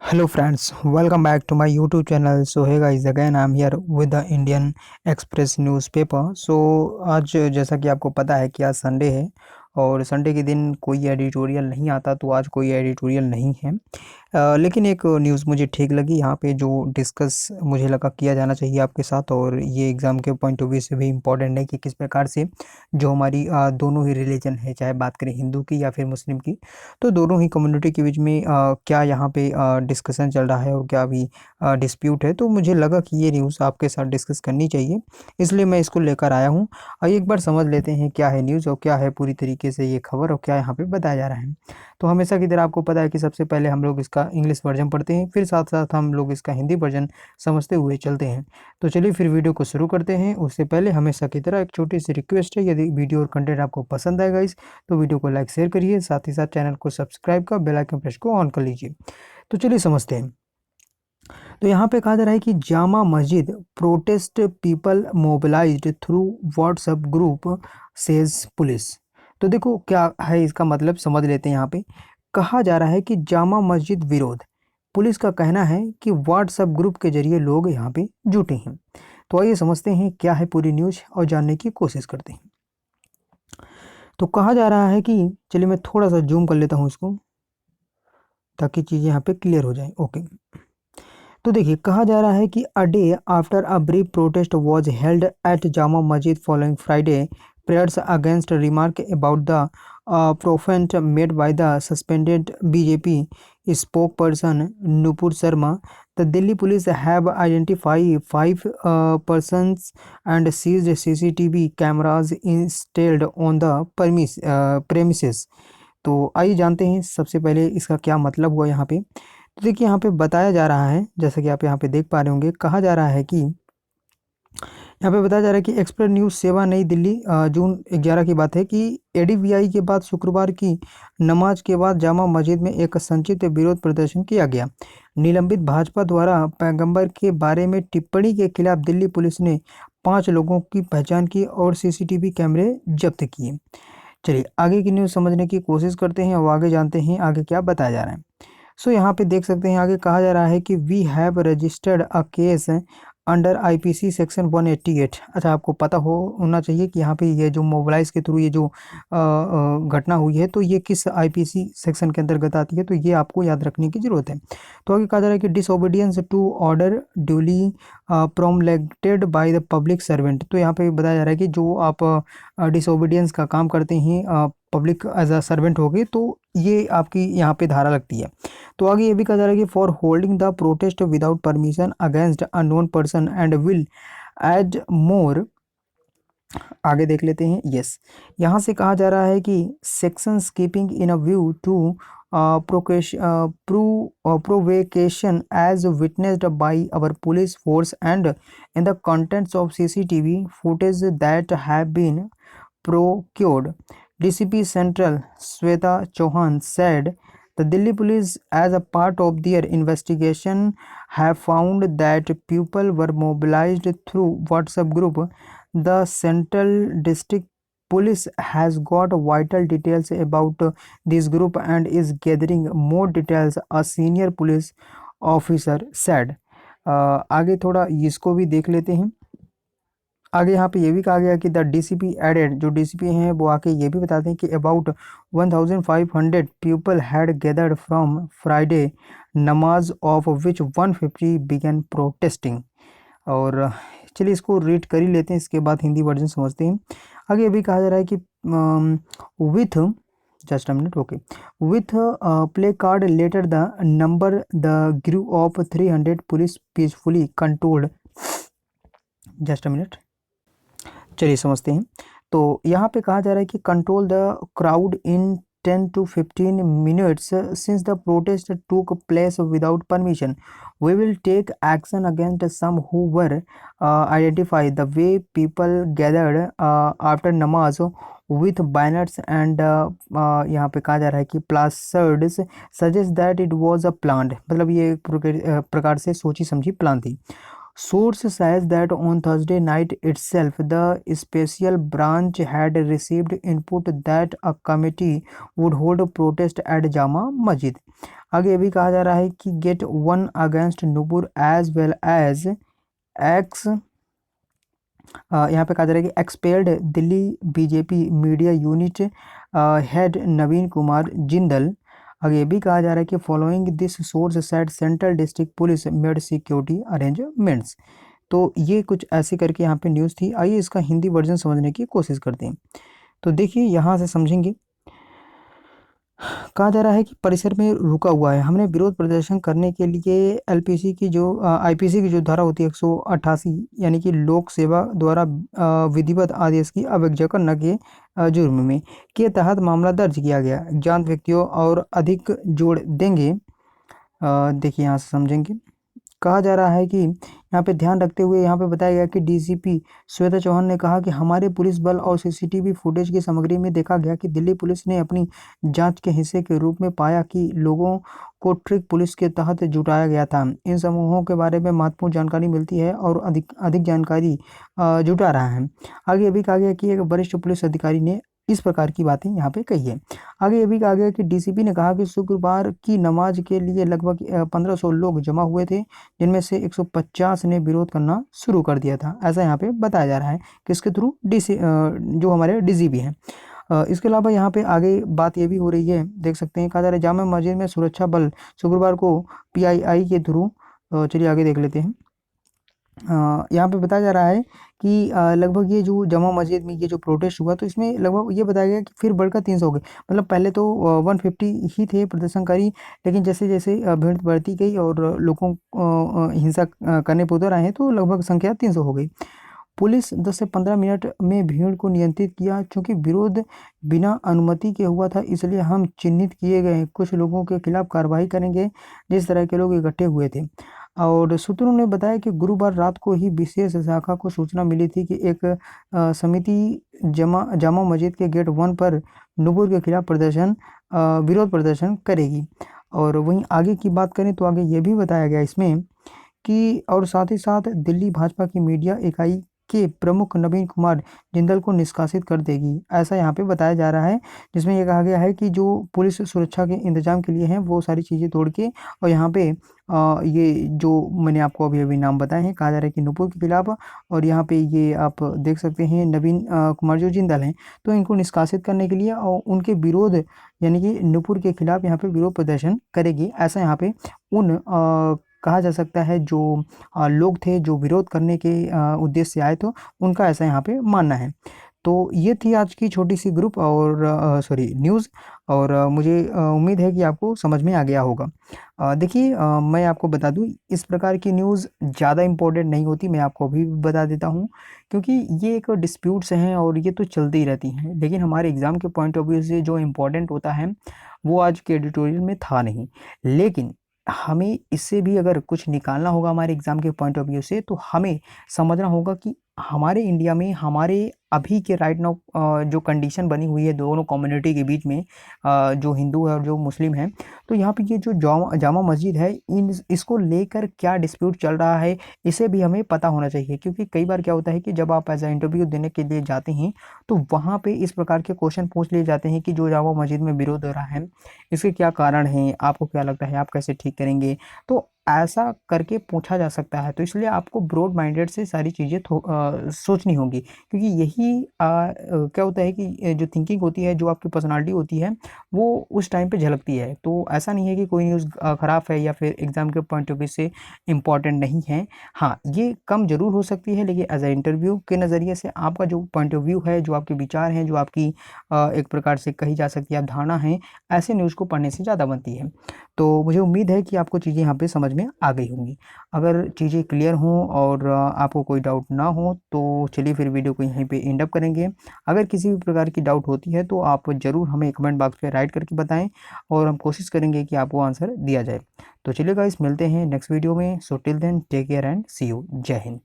Hello friends, welcome back to my YouTube channel. So hey guys, again I'm here with the Indian Express newspaper. So आज जैसा कि आपको पता है कि आज संडे है और संडे के दिन कोई एडिटोरियल नहीं आता, तो आज कोई एडिटोरियल नहीं है। लेकिन एक न्यूज़ मुझे ठीक लगी यहाँ पे, जो डिस्कस मुझे लगा किया जाना चाहिए आपके साथ, और ये एग्ज़ाम के पॉइंट ऑफ व्यू से भी इम्पोर्टेंट है कि किस प्रकार से जो हमारी दोनों ही रिलीजन है, चाहे बात करें हिंदू की या फिर मुस्लिम की, तो दोनों ही कम्युनिटी के बीच में क्या यहाँ पे डिस्कशन चल रहा है और क्या अभी डिस्प्यूट है। तो मुझे लगा कि ये न्यूज़ आपके साथ डिस्कस करनी चाहिए, इसलिए मैं इसको लेकर आया हूँ। आइए एक बार समझ लेते हैं क्या है न्यूज़ और क्या है पूरी तरीके से ये खबर और क्या यहाँ पे बताया जा रहा है। तो हमेशा की तरह आपको पता है कि सबसे पहले हम लोग इसका इंग्लिश वर्जन पढ़ते हैं, फिर साथ साथ हम लोग इसका हिंदी वर्जन समझते हुए चलते हैं। तो चलिए फिर वीडियो को शुरू करते हैं। उससे पहले हमेशा की तरह एक छोटी सी रिक्वेस्ट है, यदि वीडियो और कंटेंट आपको पसंद आएगा तो वीडियो को लाइक शेयर करिए, साथ ही साथ चैनल को सब्सक्राइब कर बेल आइकन प्रेस को ऑन कर लीजिए। तो चलिए समझते हैं। तो यहाँ पे कहा जा रहा है कि Jama Masjid protest people mobilised through WhatsApp group says police. तो देखो क्या है इसका मतलब, समझ लेते हैं। यहाँ पे कहा जा रहा है कि जामा मस्जिद विरोध, पुलिस का कहना है कि व्हाट्सएप ग्रुप के जरिए लोग यहाँ पे जुटे हैं। तो आइए समझते हैं क्या है पूरी न्यूज और जानने की कोशिश करते हैं। तो कहा जा रहा है कि, चलिए मैं थोड़ा सा जूम कर लेता हूँ इसको ताकि चीज़ें यहाँ पे क्लियर हो जाए। ओके, तो देखिए कहा जा रहा है कि a day after a brief protest was held at Jama Masjid following Friday prayers against remark about the prophet made by the suspended BJP spokesperson Nupur Sharma, the Delhi police have identified five persons and seized CCTV cameras installed on the premises। तो आइए जानते हैं सबसे पहले इसका क्या मतलब हुआ यहाँ पे। तो देखिए यहाँ पे बताया जा रहा है, जैसा कि आप यहाँ पे देख पा रहे होंगे, कहा जा रहा है कि यहाँ पे बताया जा रहा है कि एक्सप्रेस न्यूज़ सेवा नई दिल्ली जून 11 की बात है कि एडीवीआई के बाद शुक्रवार की नमाज के बाद जामा मस्जिद में एक संक्षिप्त विरोध प्रदर्शन किया गया। निलंबित भाजपा द्वारा पैगंबर के बारे में टिप्पणी के खिलाफ दिल्ली पुलिस ने 5 लोगों की पहचान की और सीसीटीवी कैमरे जब्त किए। चलिए आगे की न्यूज़ समझने की कोशिश करते हैं और आगे जानते हैं आगे क्या बताया जा रहा है। सो यहाँ पे देख सकते हैं, आगे कहा जा रहा है कि we have registered a case under IPC section 188। अच्छा, आपको पता होना चाहिए कि यहाँ पे ये जो मोबाइल्स के थ्रू ये जो घटना हुई है, तो ये किस आईपीसी सेक्शन के अंतर्गत आती है, तो ये आपको याद रखने की जरूरत है। तो आगे कहा जा रहा है कि disobedience to order duly promulgated by the public servant. तो यहाँ पे बताया जा रहा है कि जो आप डिसओबीडियंस का काम करते हैं पब्लिक एज अ सर्वेंट हो गए, तो ये आपकी यहाँ पे धारा लगती है। तो आगे ये भी कहा जा रहा है कि for holding the protest without permission against unknown person and will add more. आगे देख लेते हैं। यस, यहाँ से कहा जा रहा है कि section keeping in a view to provocation as witnessed by our police force and in the contents of CCTV footage that have been procured, DCP Central Sweta Chauhan said the Delhi police, as a part of their investigation, have found that people were mobilized through WhatsApp group. The Central District Police has got vital details about this group and is gathering more details, a senior police officer said। आगे थोड़ा इसको भी देख लेते हैं। आगे यहाँ पे ये भी कहा गया कि द डीसीपी एडेड, जो डीसीपी हैं वो आके ये भी बताते हैं कि about 1500 people had gathered from Friday नमाज ऑफ विच 150 बिगन प्रोटेस्टिंग। और चलिए इसको रीड कर ही लेते हैं, इसके बाद हिंदी वर्जन समझते हैं। आगे ये भी कहा जा रहा है कि with just a minute, okay, with placard letter the number the group of 300 police peacefully controlled. Just a minute, चलिए समझते हैं। तो यहाँ पे कहा जा रहा है कि control the crowd in 10 to 15 minutes since the protest took place without permission. We will take action against some who were identified the way people gathered after namaz with banners and यहाँ पे कहा जा रहा है कि placards suggest that it was a planned, मतलब ये एक प्रकार से सोची समझी प्लान थी। Source says that on Thursday night itself, the special branch had received input that a committee would hold a protest at Jama Masjid. आगे ये भी कहा जा रहा है कि get one against Nupur as well as ex यहाँ पे कहा जा रहा है कि expelled Delhi BJP media unit head Naveen Kumar Jindal. आगे ये भी कहा जा रहा है कि following this source set central district police made security arrangements. तो ये कुछ ऐसे करके यहाँ पे न्यूज़ थी। आइए इसका हिंदी वर्जन समझने की कोशिश करते हैं। तो देखिए यहाँ से समझेंगे। कहा जा रहा है कि परिसर में रुका हुआ है। हमने विरोध प्रदर्शन करने के लिए एलपीसी की जो आईपीसी की जो धारा होती है 188 यानी कि लोक सेवा द्वारा विधिवत आदेश की अवज्ञा करने के जुर्म में के तहत मामला दर्ज किया गया। अज्ञात व्यक्तियों और अधिक जोड़ देंगे। देखिए यहाँ से समझेंगे। कहा जा रहा है कि यहाँ पे ध्यान रखते हुए यहाँ पे बताया गया कि डीसीपी श्वेता चौहान ने कहा कि हमारे पुलिस बल और सीसीटीवी फुटेज की सामग्री में देखा गया कि दिल्ली पुलिस ने अपनी जांच के हिस्से के रूप में पाया कि लोगों को ट्रिक पुलिस के तहत जुटाया गया था। इन समूहों के बारे में महत्वपूर्ण जानकारी मिलती है और अधिक जानकारी जुटा रहा है। आगे ये भी कहा गया कि एक वरिष्ठ पुलिस अधिकारी ने इस प्रकार की बातें यहाँ पे कही है। आगे ये भी कहा गया कि डीसीपी ने कहा कि शुक्रवार की नमाज के लिए लगभग 1500 लोग जमा हुए थे, जिनमें से 150 ने विरोध करना शुरू कर दिया था। ऐसा यहाँ पे बताया जा रहा है किसके थ्रू, जो हमारे डीजीपी हैं। इसके अलावा यहाँ पे आगे बात ये भी हो रही है, देख सकते हैं। कहा जा रहा है जामा मस्जिद में सुरक्षा बल शुक्रवार को पीआईआई के थ्रू, चलिए आगे देख लेते हैं। यहाँ पे बताया जा रहा है कि लगभग ये जो जामा मस्जिद में ये जो प्रोटेस्ट हुआ, तो इसमें लगभग ये बताया गया कि फिर बढ़कर 300 हो गए। मतलब पहले तो 150 ही थे प्रदर्शनकारी, लेकिन जैसे जैसे भीड़ बढ़ती गई और लोगों हिंसा करने पर उतर आए हैं, तो लगभग संख्या 300 हो गई। पुलिस 10 से 15 मिनट में भीड़ को नियंत्रित किया। चूंकि विरोध बिना अनुमति के हुआ था, इसलिए हम चिन्हित किए गए कुछ लोगों के खिलाफ कार्रवाई करेंगे जिस तरह के लोग इकट्ठे हुए थे। और सूत्रों ने बताया कि गुरुवार रात को ही विशेष शाखा को सूचना मिली थी कि एक समिति जामा मस्जिद के गेट 1 पर नुपुर के खिलाफ विरोध प्रदर्शन करेगी। और वहीं आगे की बात करें तो आगे ये भी बताया गया इसमें कि और साथ ही साथ दिल्ली भाजपा की मीडिया इकाई के प्रमुख नवीन कुमार जिंदल को निष्कासित कर देगी, ऐसा यहाँ पे बताया जा रहा है। जिसमें यह कहा गया है कि जो पुलिस सुरक्षा के इंतजाम के लिए हैं वो सारी चीज़ें तोड़ के, और यहाँ पे ये जो मैंने आपको अभी अभी नाम बताए हैं, कहा जा रहा है कि नुपुर के खिलाफ, और यहाँ पे ये आप देख सकते हैं नवीन कुमार जो जिंदल हैं, तो इनको निष्कासित करने के लिए और उनके विरोध यानी कि नुपुर के खिलाफ यहाँ पे विरोध प्रदर्शन करेगी, ऐसा यहाँ पे उन कहा जा सकता है जो लोग थे जो विरोध करने के उद्देश्य से आए, तो उनका ऐसा यहाँ पे मानना है। तो ये थी आज की छोटी सी ग्रुप और सॉरी न्यूज़, और मुझे उम्मीद है कि आपको समझ में आ गया होगा। देखिए मैं आपको बता दूं, इस प्रकार की न्यूज़ ज़्यादा इम्पोर्टेंट नहीं होती, मैं आपको अभी भी बता देता हूं, क्योंकि ये एक डिस्प्यूट्स हैं और ये तो चलती ही रहती हैं। लेकिन हमारे एग्ज़ाम के पॉइंट ऑफ व्यू से जो इम्पोर्टेंट होता है वो आज के एडिटोरियल में था नहीं। लेकिन हमें इससे भी अगर कुछ निकालना होगा हमारे एग्ज़ाम के पॉइंट ऑफ व्यू से, तो हमें समझना होगा कि हमारे इंडिया में हमारे अभी के राइट नाउ जो कंडीशन बनी हुई है दोनों कम्युनिटी के बीच में, जो हिंदू है और जो मुस्लिम है, तो यहाँ पे ये जो जामा मस्जिद है, इसको लेकर क्या डिस्प्यूट चल रहा है, इसे भी हमें पता होना चाहिए। क्योंकि कई बार क्या होता है कि जब आप एज अ इंटरव्यू देने के लिए जाते हैं, तो वहाँ पे इस प्रकार के क्वेश्चन पूछ लिए जाते हैं कि जो जामा मस्जिद में विरोध हो रहा है, इसके क्या कारण हैं, आपको क्या लगता है, आप कैसे ठीक करेंगे, तो ऐसा करके पूछा जा सकता है। तो इसलिए आपको ब्रॉड माइंडेड से सारी चीज़ें सोचनी होंगी, क्योंकि यही क्या होता है कि जो थिंकिंग होती है, जो आपकी पर्सनालिटी होती है, वो उस टाइम पे झलकती है। तो ऐसा नहीं है कि कोई न्यूज़ ख़राब है या फिर एग्ज़ाम के पॉइंट ऑफ व्यू से इम्पॉर्टेंट नहीं है। हाँ, ये कम ज़रूर हो सकती है, लेकिन एज ए इंटरव्यू के नज़रिए से आपका जो पॉइंट ऑफ व्यू है, जो आपके विचार हैं, जो आपकी एक प्रकार से कही जा सकती है धारणा है, ऐसे न्यूज़ को पढ़ने से ज़्यादा बनती है। तो मुझे उम्मीद है कि आपको चीज़ें यहाँ पे समझ में आ गई होंगी। अगर चीज़ें क्लियर हों और आपको कोई डाउट ना हो, तो चलिए फिर वीडियो को यहीं पे एंड अप करेंगे। अगर किसी भी प्रकार की डाउट होती है तो आप ज़रूर हमें कमेंट बॉक्स पे राइट करके बताएं, और हम कोशिश करेंगे कि आपको आंसर दिया जाए। तो चलिए गाइस, मिलते हैं नेक्स्ट वीडियो में। So till then take care and see you. जय हिंद।